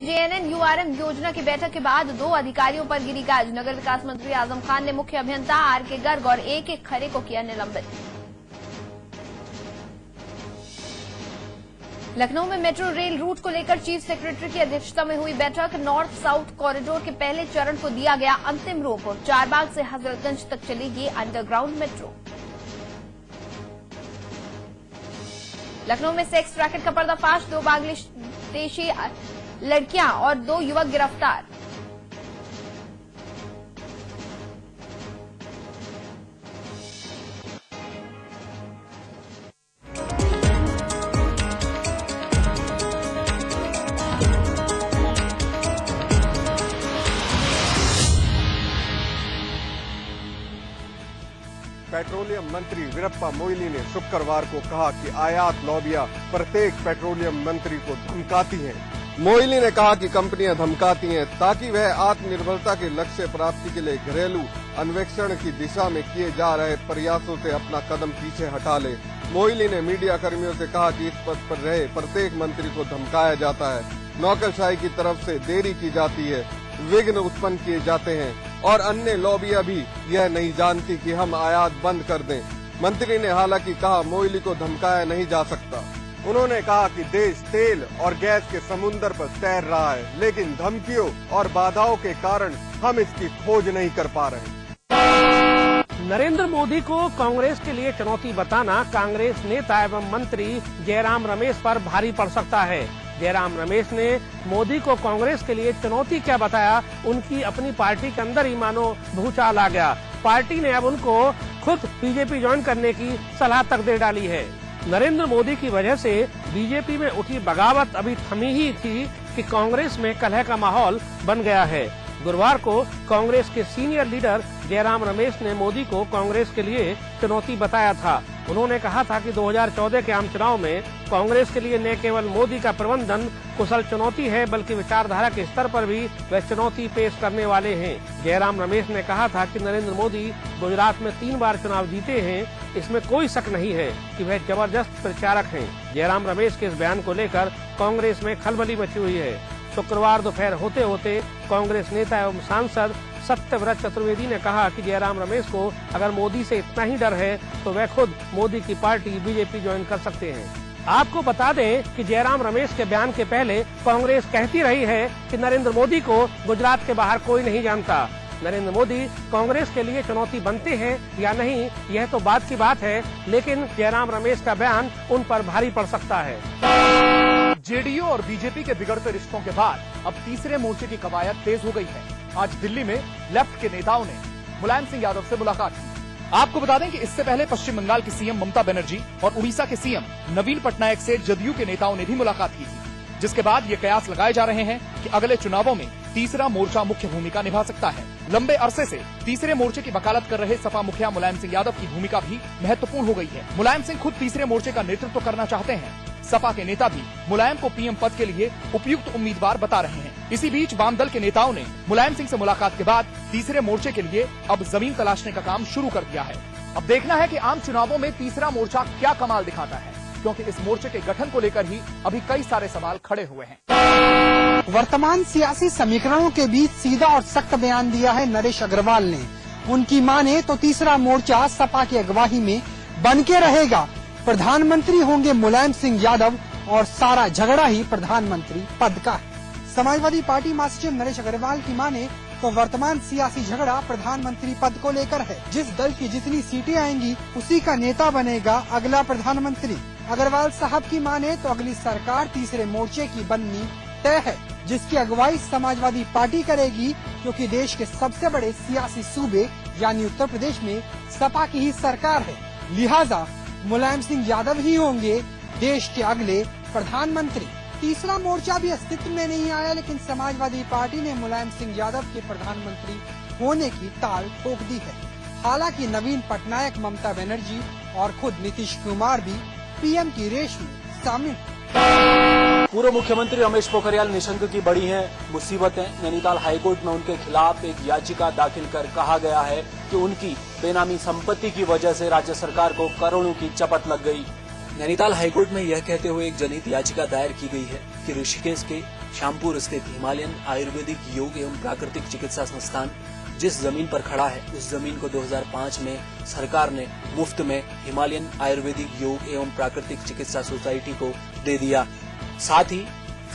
जेएनएन-यूआरएम योजना की बैठक के बाद 2 अधिकारियों पर गिरी गाज। नगर विकास मंत्री आजम खान ने मुख्य अभियंता आर.के. गर्ग और एक खरे को किया निलंबित। लखनऊ में मेट्रो रेल रूट को लेकर चीफ सेक्रेटरी की अध्यक्षता में हुई बैठक। नॉर्थ साउथ कॉरिडोर के पहले चरण को दिया गया अंतिम रूप। चारबाग से हजरतगंज तक चलेगी अंडरग्राउंड मेट्रो। लखनऊ में सेक्स रैकेट का पर्दाफाश। 2 बांग्लादेशी लड़कियां और 2 युवक गिरफ्तार। पेट्रोलियम मंत्री वीरप्पा मोइली ने शुक्रवार को कहा कि आयात लॉबियां प्रत्येक पेट्रोलियम मंत्री को धमकाती हैं। मोइली ने कहा कि कंपनियां धमकाती हैं ताकि वह आत्मनिर्भरता के लक्ष्य प्राप्ति के लिए घरेलू अन्वेषण की दिशा में किए जा रहे प्रयासों से अपना कदम पीछे हटा ले। मोइली ने मीडिया कर्मियों से कहा कि इस पद पर रहे प्रत्येक मंत्री को धमकाया जाता है, नौकरशाही की तरफ से देरी की जाती है, विघ्न उत्पन्न किए जाते हैं और अन्य लॉबियां भी यह नहीं जानती कि हम आयात बंद कर दें। मंत्री ने हालांकि कहा मोइली को धमकाया नहीं जा सकता। उन्होंने कहा कि देश तेल और गैस के समुद्र पर तैर रहा है, लेकिन धमकियों और बाधाओं के कारण हम इसकी खोज नहीं कर पा रहे। नरेंद्र मोदी को कांग्रेस के लिए चुनौती बताना कांग्रेस नेता एवं मंत्री जयराम रमेश पर भारी पड़ सकता है। जयराम रमेश ने मोदी को कांग्रेस के लिए चुनौती क्या बताया, उनकी अपनी पार्टी के अंदर ही मानो भूचाल आ गया। पार्टी ने अब उनको खुद बीजेपी ज्वाइन करने की सलाह तक दे डाली है। नरेंद्र मोदी की वजह से बीजेपी में उठी बगावत अभी थमी ही थी कि कांग्रेस में कलह का माहौल बन गया है। गुरुवार को कांग्रेस के सीनियर लीडर जयराम रमेश ने मोदी को कांग्रेस के लिए चुनौती बताया था। उन्होंने कहा था कि 2014 के आम चुनाव में कांग्रेस के लिए न केवल मोदी का प्रबंधन कुशल चुनौती है, बल्कि विचारधारा के स्तर पर भी वह चुनौती पेश करने वाले हैं। जयराम रमेश ने कहा था कि नरेंद्र मोदी गुजरात में 3 बार चुनाव जीते हैं, इसमें कोई शक नहीं है कि वह जबरदस्त प्रचारक हैं। जयराम रमेश के इस बयान को लेकर कांग्रेस में खलबली मची हुई है। शुक्रवार दोपहर होते होते कांग्रेस नेता एवं सांसद सत्यव्रत चतुर्वेदी ने कहा कि जयराम रमेश को अगर मोदी से इतना ही डर है तो वह खुद मोदी की पार्टी बीजेपी ज्वाइन कर सकते हैं। आपको बता दें कि जयराम रमेश के बयान के पहले कांग्रेस कहती रही है कि नरेंद्र मोदी को गुजरात के बाहर कोई नहीं जानता। नरेंद्र मोदी कांग्रेस के लिए चुनौती बनते हैं या नहीं, यह तो बात की बात है, लेकिन जयराम रमेश का बयान उन पर भारी पड़ सकता है। जेडीयू और बीजेपी के बिगड़ते रिश्तों के बाद अब तीसरे मोर्चे की कवायद तेज हो गई है। आज दिल्ली में लेफ्ट के नेताओं ने मुलायम सिंह यादव से मुलाकात की। आपको बता दें कि इससे पहले पश्चिम बंगाल की सीएम ममता बनर्जी और उड़ीसा के सीएम नवीन पटनायक से जदयू के नेताओं ने भी मुलाकात की थी, जिसके बाद ये कयास लगाए जा रहे हैं कि अगले चुनावों में तीसरा मोर्चा मुख्य भूमिका निभा सकता है। लंबे अरसे से तीसरे मोर्चे की वकालत कर रहे सपा मुखिया मुलायम सिंह यादव की भूमिका भी महत्वपूर्ण हो गई है। मुलायम सिंह खुद तीसरे मोर्चे का नेतृत्व करना चाहते हैं। सपा के नेता भी मुलायम को पीएम पद के लिए उपयुक्त उम्मीदवार बता रहे हैं। इसी बीच वाम दल के नेताओं ने मुलायम सिंह से मुलाकात के बाद तीसरे मोर्चे के लिए अब जमीन तलाशने का काम शुरू कर दिया है। अब देखना है कि आम चुनावों में तीसरा मोर्चा क्या कमाल दिखाता है, क्योंकि इस मोर्चे के गठन को लेकर ही अभी कई सारे सवाल खड़े हुए हैं। वर्तमान सियासी समीकरणों के बीच सीधा और सख्त बयान दिया है नरेश अग्रवाल ने। उनकी माने तो तीसरा मोर्चा सपा की अगुवाई में बनके रहेगा। प्रधानमंत्री होंगे मुलायम सिंह यादव और सारा झगड़ा ही प्रधानमंत्री पद का है। समाजवादी पार्टी महासचिव नरेश अग्रवाल की माने तो वर्तमान सियासी झगड़ा प्रधानमंत्री पद को लेकर है। जिस दल की जितनी सीटें आएंगी उसी का नेता बनेगा अगला प्रधानमंत्री। अग्रवाल साहब की माने तो अगली सरकार तीसरे मोर्चे की बननी तय है, जिसकी अगुवाई समाजवादी पार्टी करेगी, क्योंकि देश के सबसे बड़े सियासी सूबे यानी उत्तर प्रदेश में सपा की ही सरकार है। लिहाजा मुलायम सिंह यादव ही होंगे देश के अगले प्रधानमंत्री। तीसरा मोर्चा भी अस्तित्व में नहीं आया, लेकिन समाजवादी पार्टी ने मुलायम सिंह यादव के प्रधानमंत्री होने की ताल ठोक दी है। हालांकि नवीन पटनायक, ममता बनर्जी और खुद नीतीश कुमार भी पीएम की रेस में शामिल। पूर्व मुख्यमंत्री रमेश पोखरियाल निशंक की बड़ी है मुसीबतें। नैनीताल हाईकोर्ट में उनके खिलाफ एक याचिका दाखिल कर कहा गया है कि उनकी बेनामी संपत्ति की वजह से राज्य सरकार को करोड़ों की चपत लग गई। नैनीताल हाईकोर्ट में यह कहते हुए एक जनहित याचिका दायर की गई है कि ऋषिकेश के श्यामपुर स्थित हिमालयन आयुर्वेदिक योग एवं प्राकृतिक चिकित्सा संस्थान जिस जमीन पर खड़ा है, उस जमीन को 2005 में सरकार ने मुफ्त में हिमालयन आयुर्वेदिक योग एवं प्राकृतिक चिकित्सा सोसाइटी को दे दिया। साथ ही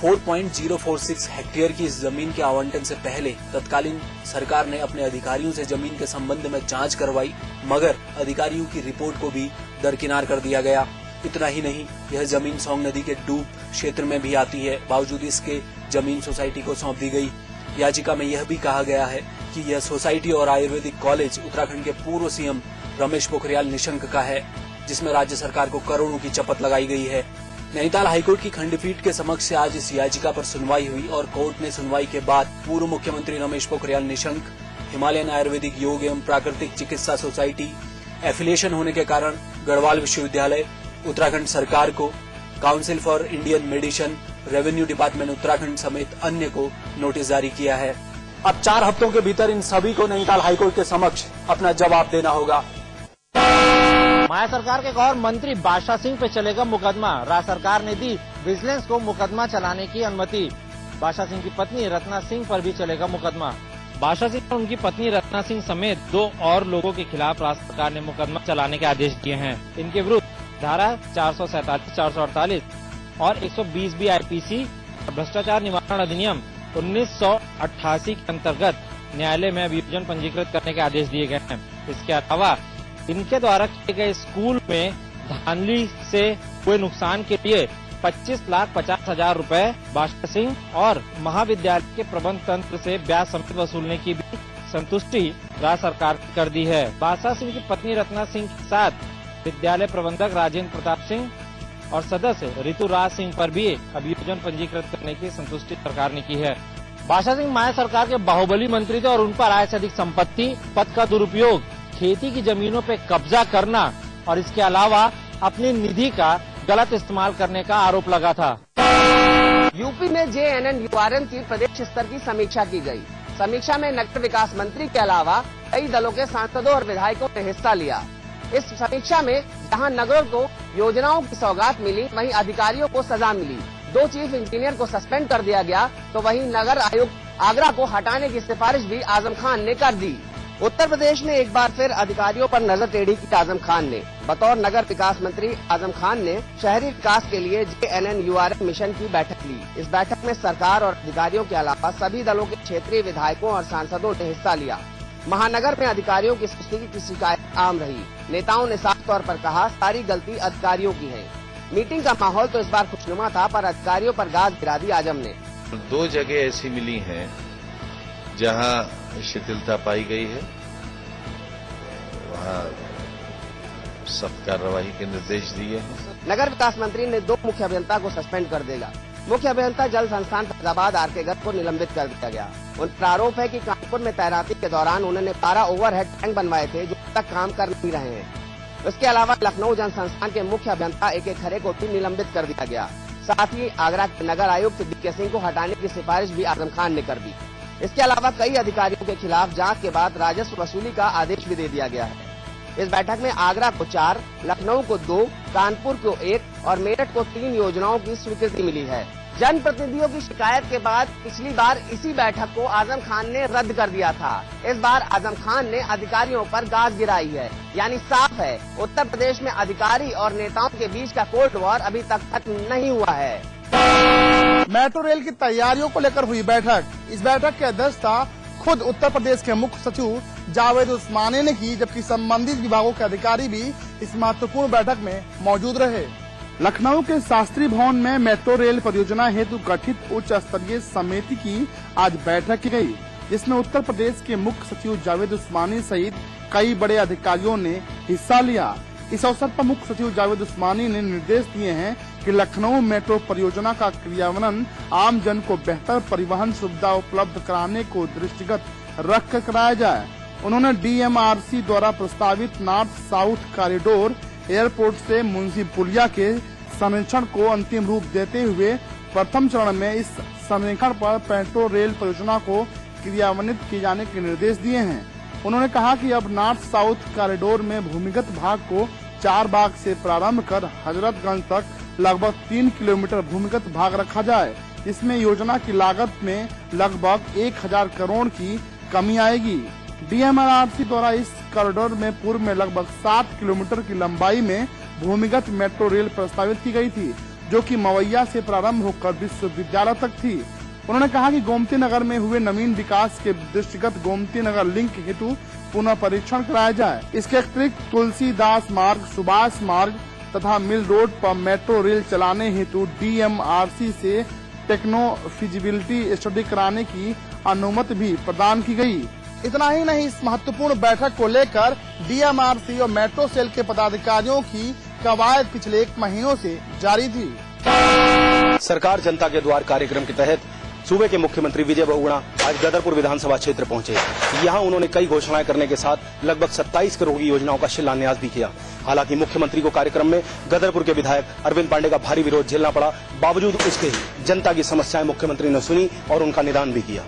4.046 हेक्टेयर की इस जमीन के आवंटन से पहले तत्कालीन सरकार ने अपने अधिकारियों से जमीन के संबंध में जांच करवाई, मगर अधिकारियों की रिपोर्ट को भी दरकिनार कर दिया गया। इतना ही नहीं, यह जमीन सोंग नदी के डूब क्षेत्र में भी आती है, बावजूद इसके जमीन सोसाइटी को सौंप दी गई। याचिका में यह भी कहा गया है कि यह सोसाइटी और आयुर्वेदिक कॉलेज उत्तराखंड के पूर्व सीएम रमेश पोखरियाल निशंक का है, जिसमें राज्य सरकार को करोड़ों की चपत लगाई गई है। नैनीताल हाईकोर्ट की खंडपीठ के समक्ष आज इस याचिका पर सुनवाई हुई और कोर्ट ने सुनवाई के बाद पूर्व मुख्यमंत्री रमेश पोखरियाल निशंक, हिमालयन आयुर्वेदिक योग एवं प्राकृतिक चिकित्सा सोसाइटी एफिलिएशन होने के कारण गढ़वाल विश्वविद्यालय, उत्तराखंड सरकार को, council for Indian medicine, revenue department Uttarakhand समेत अन्य को नोटिस जारी किया है। अब 4 हफ्तों के भीतर इन सभी को नैनीताल हाईकोर्ट के समक्ष अपना जवाब देना होगा। माया सरकार के एक और मंत्री बादशाह सिंह पे चलेगा मुकदमा। राज्य सरकार ने दी विजिलेंस को मुकदमा चलाने की अनुमति। बादशाह सिंह की पत्नी रत्ना सिंह पर भी चलेगा मुकदमा। बादशाह सिंह और उनकी पत्नी रत्ना सिंह समेत 2 और लोगों के खिलाफ राज्य सरकार ने मुकदमा चलाने के आदेश दिए हैं। इनके विरुद्ध धारा 447, 448 और 120 बी आईपीसी भ्रष्टाचार निवारण अधिनियम 1988 के अंतर्गत न्यायालय में अभियोजन पंजीकृत करने के आदेश दिए गए हैं। इसके अलावा इनके द्वारा किए गए स्कूल में धांधली से हुए नुकसान के लिए 25,50,000 रुपए बादशाह सिंह और महाविद्यालय के प्रबंध तंत्र से ब्याज समेत वसूलने की भी संतुष्टि राज्य सरकार ने कर दी है। बादशाह सिंह की पत्नी रत्ना सिंह के साथ विद्यालय प्रबंधक राजेंद्र प्रताप सिंह और सदस्य ऋतुराज सिंह पर भी अभियोजन पंजीकृत करने की संतुष्टि सरकार ने की है। बादशाह सिंह माया सरकार के बाहुबली मंत्री थे और उन पर आय से अधिक संपत्ति, पद का दुरुपयोग, खेती की जमीनों पे कब्जा करना और इसके अलावा अपनी निधि का गलत इस्तेमाल करने का आरोप लगा था। यूपी में JNNURM की प्रदेश स्तर की समीक्षा की गई। समीक्षा में नगर विकास मंत्री के अलावा कई दलों के सांसदों और विधायकों ने हिस्सा लिया। इस समीक्षा में जहां नगरों को योजनाओं की सौगात मिली, वहीं अधिकारियों को सजा मिली। 2 चीफ इंजीनियर को सस्पेंड कर दिया गया, तो वहीं नगर आयुक्त आगरा को हटाने की सिफारिश भी आजम खान ने कर दी। उत्तर प्रदेश में एक बार फिर अधिकारियों पर नजर टेढ़ी की आजम खान ने। बतौर नगर विकास मंत्री आजम खान ने शहरी विकास के लिए JNNURM मिशन की बैठक ली। इस बैठक में सरकार और अधिकारियों के अलावा सभी दलों के क्षेत्रीय विधायकों और सांसदों ने हिस्सा लिया। महानगर में अधिकारियों की स्थिति की शिकायत आम रही। नेताओं ने साफ तौर पर कहा, सारी गलती अधिकारियों की है। मीटिंग का माहौल तो इस बार खुशनुमा था, पर अधिकारियों पर गाज गिरा दी आजम ने। 2 जगह ऐसी मिली हैं जहां शिथिलता पाई गई है, वहां सख्त कार्रवाई के निर्देश दिए हैं। नगर विकास मंत्री ने 2 मुख्य अभियंता को सस्पेंड कर देगा। मुख्य अभियंता जल संस्थान फैजाबाद RK गर्ग को निलंबित कर दिया गया। उन पर आरोप है कि कानपुर में तैनाती के दौरान उन्होंने 12 ओवरहेड टैंक बनवाए थे, जो अब तक काम कर नहीं रहे हैं। इसके अलावा लखनऊ जन संस्थान के मुख्य अभियंता AK खरे को भी निलंबित कर दिया गया। साथ ही आगरा के नगर आयुक्त DK सिंह को हटाने की सिफारिश भी आजम खान ने कर दी। इसके अलावा कई अधिकारियों के खिलाफ जांच के बाद राजस्व वसूली का आदेश भी दे दिया गया है। इस बैठक में आगरा को 4, लखनऊ को 2, कानपुर को 1 और मेरठ को 3 योजनाओं की स्वीकृति मिली है। जनप्रतिनिधियों की शिकायत के बाद पिछली बार इसी बैठक को आजम खान ने रद्द कर दिया था। इस बार आजम खान ने अधिकारियों पर गाज गिराई है। यानी साफ है, उत्तर प्रदेश में अधिकारी और नेताओं के बीच का कोल्ड वॉर अभी तक खत्म नहीं हुआ है। मेट्रो रेल की तैयारियों को लेकर हुई बैठक। इस बैठक की अध्यक्षता खुद उत्तर प्रदेश के मुख्य सचिव जावेद उस्मानी ने की, जबकि संबंधित विभागों के अधिकारी भी इस महत्वपूर्ण बैठक में मौजूद रहे। लखनऊ के शास्त्री भवन में मेट्रो रेल परियोजना हेतु गठित उच्च स्तरीय समिति की आज बैठक की गई, जिसमें उत्तर प्रदेश के मुख्य सचिव जावेद उस्मानी सहित कई बड़े अधिकारियों ने हिस्सा लिया। इस अवसर पर मुख्य सचिव जावेद उस्मानी ने निर्देश दिए हैं कि लखनऊ मेट्रो परियोजना का क्रियान्वयन आम जन को बेहतर परिवहन सुविधा उपलब्ध कराने को दृष्टिगत रख कर कराया जाए। उन्होंने DMRC द्वारा प्रस्तावित नॉर्थ साउथ कॉरिडोर एयरपोर्ट से मुंशी पुलिया के संरक्षण को अंतिम रूप देते हुए प्रथम चरण में इस संरक्षण पर मेट्रो रेल परियोजना को क्रियान्वित किए जाने के निर्देश दिए हैं। उन्होंने कहा कि अब नॉर्थ साउथ कॉरिडोर में भूमिगत भाग को 4 बाग से प्रारंभ कर हजरतगंज तक लगभग 3 किलोमीटर भूमिगत भाग रखा जाए। इसमें योजना की लागत में लगभग 1000 करोड़ की कमी आएगी। DMRC द्वारा इस कॉरिडोर में पूर्व में लगभग 7 किलोमीटर की लंबाई में भूमिगत मेट्रो रेल प्रस्तावित की गई थी, जो कि मवैया से प्रारंभ होकर विश्वविद्यालय तक थी। उन्होंने कहा कि गोमती नगर में हुए नवीन विकास के दृष्टिगत गोमती नगर लिंक हेतु पुनः परीक्षण कराया जाए। इसके अतिरिक्त तुलसीदास मार्ग, सुभाष मार्ग तथा मिल रोड पर मेट्रो रेल चलाने हेतु DMRC से टेक्नो फिजिबिलिटी स्टडी कराने की अनुमति भी प्रदान की गई। इतना ही नहीं, इस महत्वपूर्ण बैठक को लेकर DMRC और मेट्रो सेल के पदाधिकारियों की कवायद पिछले 1 महीनों से जारी थी। सरकार जनता के द्वार कार्यक्रम के तहत सूबे के मुख्यमंत्री विजय बहुगुणा आज गदरपुर विधानसभा क्षेत्र पहुंचे। यहां उन्होंने कई घोषणाएं करने के साथ लगभग 27 करोड़ की योजनाओं का शिलान्यास भी किया। हालांकि मुख्यमंत्री को कार्यक्रम में गदरपुर के विधायक अरविंद पांडे का भारी विरोध झेलना पड़ा। बावजूद उसके जनता की समस्याएं मुख्यमंत्री ने सुनी और उनका निदान भी किया।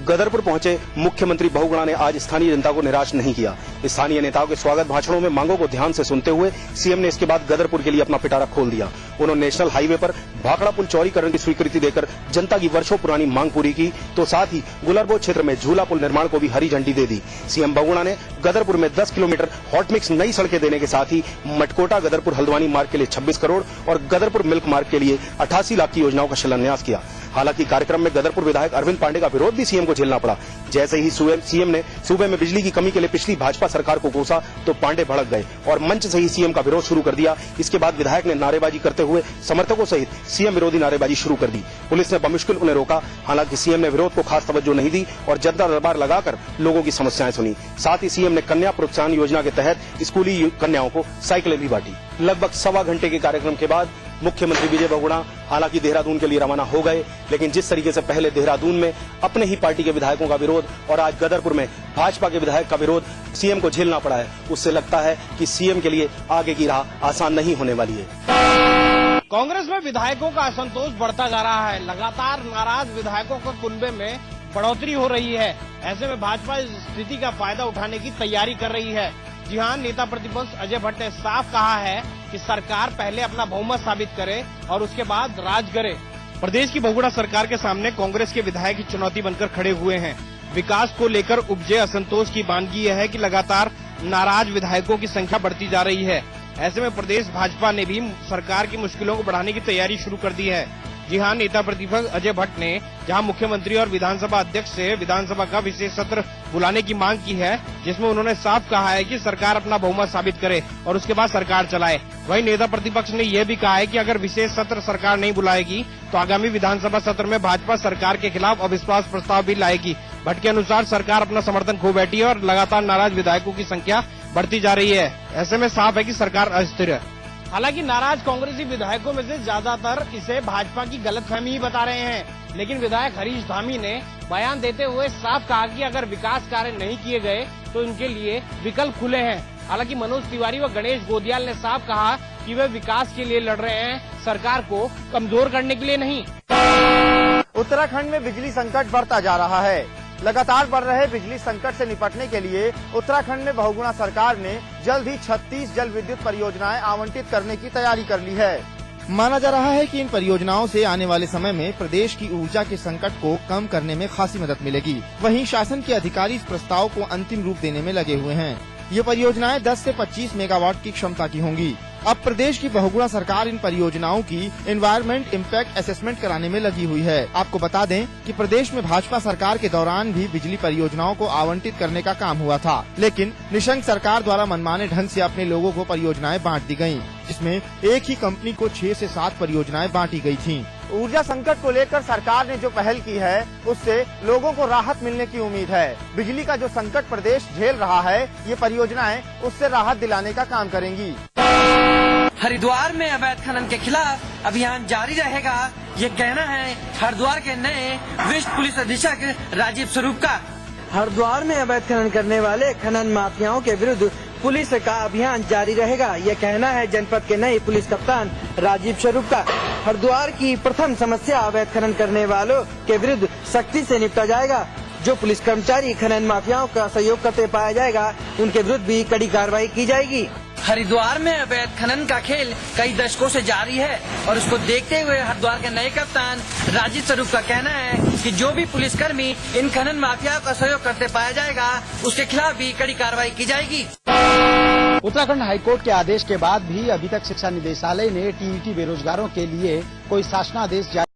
गदरपुर पहुंचे मुख्यमंत्री बहुगुणा ने आज स्थानीय जनता को निराश नहीं किया। स्थानीय नेताओं के स्वागत भाषणों में मांगों को ध्यान से सुनते हुए सीएम ने इसके बाद गदरपुर के लिए अपना पिटारा खोल दिया। उन्होंने नेशनल हाईवे पर भाखड़ा पुल चौड़ीकरण की स्वीकृति देकर जनता की वर्षों पुरानी मांग पूरी की, तो साथ ही गुलरबो क्षेत्र में झूला पुल निर्माण को भी हरी झंडी दे दी। सीएम बहुगुणा ने गदरपुर में 10 किलोमीटर हॉट मिक्स नई सड़कें देने के साथ ही मटकोटा गदरपुर हल्द्वानी मार्ग के लिए 26 करोड़ और गदरपुर मिल्क मार्ग के लिए 88 लाख की योजनाओं का शिलान्यास किया। हालांकि कार्यक्रम में गदरपुर विधायक अरविंद पांडे का विरोध भी सीएम को झेलना पड़ा। जैसे ही सीएम ने सूबे में बिजली की कमी के लिए पिछली भाजपा सरकार को कोसा तो पांडे भड़क गए और मंच से ही सीएम का विरोध शुरू कर दिया। इसके बाद विधायक ने नारेबाजी करते हुए समर्थकों सहित सीएम विरोधी नारेबाजी शुरू कर दी। पुलिस ने बमुश्किल उन्हें रोका। हालांकि सीएम ने विरोध को खास तवज्जो नहीं दी और जनता दरबार लगाकर लोगों की समस्याएं सुनी। साथ ही सीएम ने कन्या प्रोत्साहन योजना के तहत स्कूली कन्याओं को साइकिलें भी बांटी। लगभग 1.25 घंटे के कार्यक्रम के बाद मुख्यमंत्री विजय बहुगुणा हालांकि देहरादून के लिए रवाना हो गए, लेकिन जिस तरीके से पहले देहरादून में अपने ही पार्टी के विधायकों का विरोध और आज गदरपुर में भाजपा के विधायक का विरोध सीएम को झेलना पड़ा है, उससे लगता है कि सीएम के लिए आगे की राह आसान नहीं होने वाली है। कांग्रेस में विधायकों का असंतोष बढ़ता जा रहा है। लगातार नाराज विधायकों के कुनबे में बढ़ोतरी हो रही है। ऐसे में भाजपा इस स्थिति का फायदा उठाने की तैयारी कर रही है। जी हां, नेता प्रतिपक्ष अजय भट्ट ने साफ कहा है कि सरकार पहले अपना बहुमत साबित करे और उसके बाद राज करे। प्रदेश की बहुगुणा सरकार के सामने कांग्रेस के विधायक की चुनौती बनकर खड़े हुए हैं। विकास को लेकर उपजे असंतोष की बानगी यह है कि लगातार नाराज विधायकों की संख्या बढ़ती जा रही है। ऐसे में प्रदेश भाजपा ने भी सरकार की मुश्किलों को बढ़ाने की तैयारी शुरू कर दी है। जी हां, नेता प्रतिपक्ष अजय भट्ट ने जहां मुख्यमंत्री और विधानसभा अध्यक्ष से विधानसभा का विशेष सत्र बुलाने की मांग की है, जिसमें उन्होंने साफ कहा है कि सरकार अपना बहुमत साबित करे और उसके बाद सरकार चलाए। वहीं नेता प्रतिपक्ष ने यह भी कहा है कि अगर विशेष सत्र सरकार नहीं बुलाएगी तो आगामी विधानसभा सत्र में भाजपा सरकार के खिलाफ अविश्वास प्रस्ताव भी लाएगी। भट्ट के अनुसार सरकार अपना समर्थन खो बैठी है और लगातार नाराज विधायकों की संख्या बढ़ती जा रही है। ऐसे में साफ है कि सरकार अस्थिर है। हालांकि नाराज कांग्रेसी विधायकों में से ज्यादातर इसे भाजपा की गलतफहमी ही बता रहे हैं, लेकिन विधायक हरीश धामी ने बयान देते हुए साफ कहा कि अगर विकास कार्य नहीं किए गए तो इनके लिए विकल्प खुले हैं। हालांकि मनोज तिवारी व गणेश गोदियाल ने साफ कहा कि वे विकास के लिए लड़ रहे हैं, सरकार को कमजोर करने के लिए नहीं। उत्तराखंड में बिजली संकट बढ़ता जा रहा है। लगातार बढ़ रहे बिजली संकट से निपटने के लिए उत्तराखंड में बहुगुणा सरकार ने जल्द ही 36 जल विद्युत परियोजनाएं आवंटित करने की तैयारी कर ली है। माना जा रहा है कि इन परियोजनाओं से आने वाले समय में प्रदेश की ऊर्जा के संकट को कम करने में खासी मदद मिलेगी। वहीं शासन के अधिकारी इस प्रस्ताव को अंतिम रूप देने में लगे हुए हैं। ये परियोजनाएं 10 से 25 मेगावाट की क्षमता की होंगी। अब प्रदेश की बहुगुणा सरकार इन परियोजनाओं की एनवायरमेंट इम्पैक्ट असेसमेंट कराने में लगी हुई है। आपको बता दें कि प्रदेश में भाजपा सरकार के दौरान भी बिजली परियोजनाओं को आवंटित करने का काम हुआ था, लेकिन निशंक सरकार द्वारा मनमाने ढंग से अपने लोगों को परियोजनाएं बांट दी गयी, जिसमें एक ही कंपनी को 6 से 7 परियोजनाएं बांटी गयी थी। ऊर्जा संकट को लेकर सरकार ने जो पहल की है, उससे लोगों को राहत मिलने की उम्मीद है। बिजली का जो संकट प्रदेश झेल रहा है, ये परियोजनाएं उससे राहत दिलाने का काम करेंगी। हरिद्वार में अवैध खनन के खिलाफ अभियान जारी रहेगा, ये कहना है हरिद्वार के नए वरिष्ठ पुलिस अधीक्षक राजीव स्वरूप का। हरिद्वार में अवैध खनन करने वाले खनन माफियाओं के विरुद्ध पुलिस का अभियान जारी रहेगा, ये कहना है जनपद के नए पुलिस कप्तान राजीव स्वरूप का। हरिद्वार की प्रथम समस्या अवैध खनन करने वालों के विरुद्ध सख्ती से निपटा जाएगा। जो पुलिस कर्मचारी खनन माफियाओं का सहयोग करते पाया जाएगा, उनके विरुद्ध भी कड़ी कार्रवाई की जाएगी। हरिद्वार में अवैध खनन का खेल कई दशकों से जारी है और उसको देखते हुए हरिद्वार के नए कप्तान राजीव स्वरूप का कहना है कि जो भी पुलिसकर्मी इन खनन माफिया का सहयोग करते पाया जाएगा उसके खिलाफ भी कड़ी कार्रवाई की जाएगी। उत्तराखंड हाईकोर्ट के आदेश के बाद भी अभी तक शिक्षा निदेशालय ने टीईटी बेरोजगारों के लिए कोई शासनादेश जारी